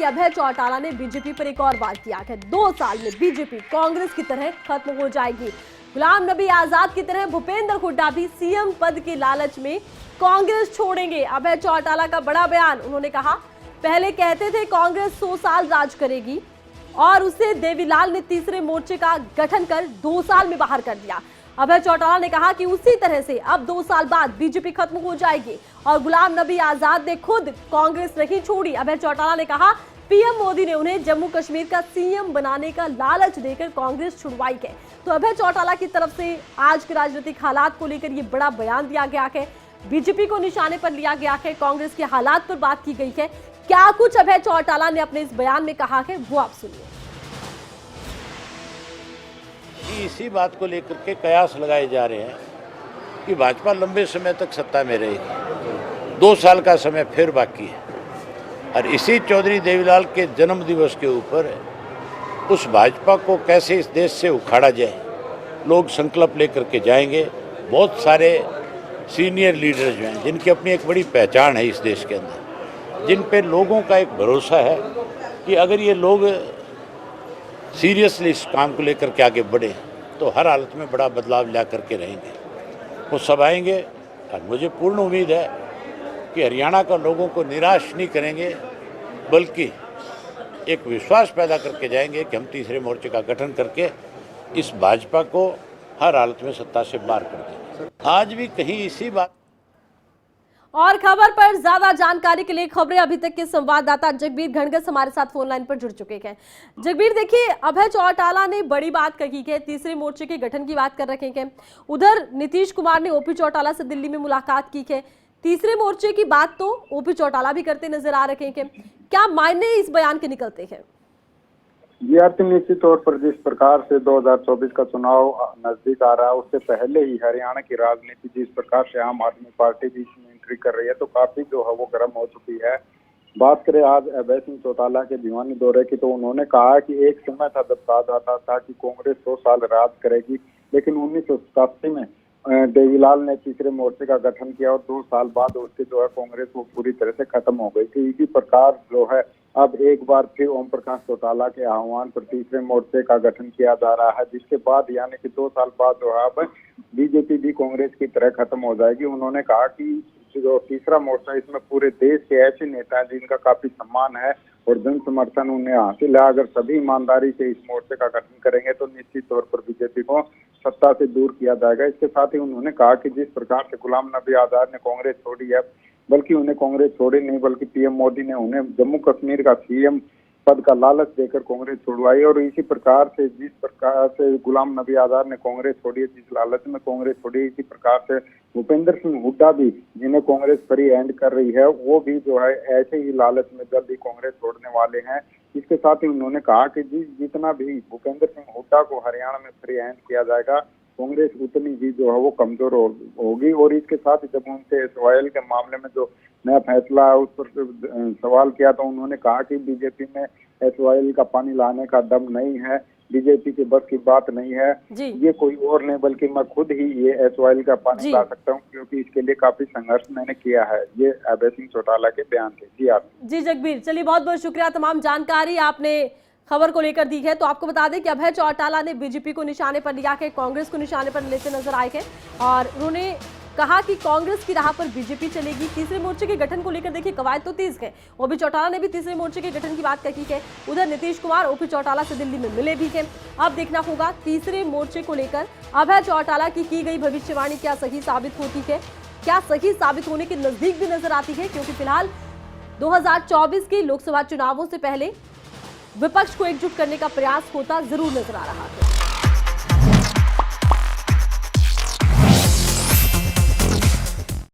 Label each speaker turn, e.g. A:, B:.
A: कि अभय चौटाला ने बीजेपी पर एक और वार किया है। 2 साल में बीजेपी कांग्रेस की तरह खत्म हो जाएगी। गुलाम नबी आजाद की तरह भूपेंद्र हुड्डा भी सीएम पद के लालच में कांग्रेस छोड़ेंगे। अभय चौटाला का बड़ा बयान, उन्होंने कहा पहले कहते थे कांग्रेस 100 साल राज करेगी और उसे देवीलाल ने तीसरे मोर्चे का गठन कर 2 साल में बाहर कर दिया। अभय चौटाला ने कहा कि उसी तरह से अब 2 साल बाद बीजेपी खत्म हो जाएगी और गुलाम नबी आजाद ने खुद कांग्रेस नहीं छोड़ी। अभय चौटाला ने कहा पीएम मोदी ने उन्हें जम्मू कश्मीर का सीएम बनाने का लालच देकर कांग्रेस छुड़वाई है। तो अभय चौटाला की तरफ से आज के राजनीतिक हालात को लेकर ये बड़ा बयान दिया गया है, बीजेपी को निशाने पर लिया गया है, कांग्रेस के हालात पर बात की गई है। क्या कुछ अभय चौटाला ने अपने इस बयान में कहा है वो आप सुनिए।
B: इसी बात को लेकर के कयास लगाए जा रहे हैं कि भाजपा लंबे समय तक सत्ता में रहेगी, 2 साल का समय फिर बाकी है और इसी चौधरी देवीलाल के जन्म दिवस के ऊपर उस भाजपा को कैसे इस देश से उखाड़ा जाए, लोग संकल्प लेकर के जाएंगे। बहुत सारे सीनियर लीडर्स जो हैं जिनकी अपनी एक बड़ी पहचान है इस देश के अंदर, जिन पे लोगों का एक भरोसा है कि अगर ये लोग सीरियसली इस काम को लेकर के आगे बढ़े तो हर हालत में बड़ा बदलाव ला करके रहेंगे। वो सब आएंगे और मुझे पूर्ण उम्मीद है कि हरियाणा का लोगों को निराश नहीं करेंगे, बल्कि एक विश्वास पैदा करके जाएंगे कि हम तीसरे मोर्चे का गठन करके इस भाजपा को हर हालत में सत्ता से बाहर कर देंगे। आज भी कहीं इसी बात
A: और खबर पर ज्यादा जानकारी के लिए खबरें अभी तक के संवाददाता जगबीर घनगस हमारे साथ फोन लाइन पर जुड़ चुके हैं। जगबीर, देखिए अभय चौटाला ने बड़ी बात कही है, तीसरे मोर्चे के गठन की बात कर रखे हैं। उधर नीतीश कुमार ने ओपी चौटाला से दिल्ली में मुलाकात की है। तीसरे मोर्चे की बात तो ओपी चौटाला भी करते नजर आ रहे हैं। क्या मायने इस बयान के निकलते हैं?
C: जी आरती, निश्चित तौर पर जिस प्रकार से 2024 का चुनाव नजदीक आ रहा है, उससे पहले ही हरियाणा की राजनीति जिस प्रकार से आम आदमी पार्टी भी इसमें एंट्री कर रही है तो काफी जो है वो गर्म हो चुकी है। बात करें आज अभय सिंह चौटाला के भिवानी दौरे की, तो उन्होंने कहा कि एक समय था जब कहा जाता था कि कांग्रेस 100 साल राज करेगी, लेकिन 1987 में देवीलाल ने तीसरे मोर्चे का गठन किया और 2 साल बाद उसके जो है कांग्रेस वो पूरी तरह से खत्म हो गई थी। इसी प्रकार जो है अब एक बार फिर ओम प्रकाश चौटाला के आह्वान पर तीसरे मोर्चे का गठन किया जा रहा है, जिसके बाद यानी कि 2 साल बाद जो है अब बीजेपी भी कांग्रेस की तरह खत्म हो जाएगी। उन्होंने कहा कि जो तीसरा मोर्चा, इसमें पूरे देश के ऐसे नेता हैं जिनका काफी सम्मान है और जन समर्थन उन्हें हासिल है। अगर सभी ईमानदारी से इस मोर्चे का गठन करेंगे तो निश्चित तौर पर बीजेपी को सत्ता से दूर किया जाएगा। इसके साथ ही उन्होंने कहा कि जिस प्रकार से गुलाम नबी आजाद ने कांग्रेस छोड़ी है, बल्कि उन्हें कांग्रेस छोड़ी नहीं बल्कि पीएम मोदी ने उन्हें जम्मू कश्मीर का सीएम पद का लालच देकर कांग्रेस छुड़वाई और इसी प्रकार से जिस प्रकार से गुलाम नबी आजाद ने कांग्रेस छोड़ी है, जिस लालच में कांग्रेस छोड़ी, इसी प्रकार से भूपेंद्र सिंह हुड्डा भी जिन्हें कांग्रेस फ्री हैंड कर रही है, वो भी जो है ऐसे ही लालच में जल्द ही कांग्रेस छोड़ने वाले हैं। इसके साथ ही उन्होंने कहा कि जितना भी भूपेंद्र सिंह हुड्डा को हरियाणा में फ्री हैंड किया जाएगा, कांग्रेस उतनी ही जो है वो कमजोर होगी। और इसके साथ ही जब उनसे एसवाईएल के मामले में जो नया फैसला है उस पर सवाल किया तो उन्होंने कहा कि बीजेपी में एसवाईएल का पानी लाने का दम नहीं है, बीजेपी के बस की बात नहीं है, ये कोई और नहीं बल्कि मैं खुद ही ये एसवाईएल का पानी ला सकता हूँ, क्योंकि इसके लिए काफी संघर्ष मैंने किया है। ये अभय सिंह चौटाला के बयान थे। जी आप
A: जी जगबीर, चलिए बहुत बहुत शुक्रिया, तमाम जानकारी आपने खबर को लेकर दी है। तो आपको बता दें कि अभय चौटाला ने बीजेपी को निशाने पर लिया है, कांग्रेस को निशाने पर लेते नजर आए हैं और उन्होंने कहा कि कांग्रेस की राह पर बीजेपी चलेगी। तीसरे मोर्चे के गठन को लेकर देखिए कवायद तो तेज है। ओपी चौटाला ने भी तीसरे मोर्चे के गठन की बात कही है। उधर नीतीश कुमार ओपी चौटाला से दिल्ली में मिले भी हैं। अब देखना होगा तीसरे मोर्चे को लेकर अभय चौटाला की गई भविष्यवाणी क्या सही साबित होती है, क्या सही साबित होने के नजदीक भी नजर आती है, क्योंकि फिलहाल 2024 के लोकसभा चुनावों से पहले विपक्ष को एकजुट करने का प्रयास होता जरूर नजर आ रहा है।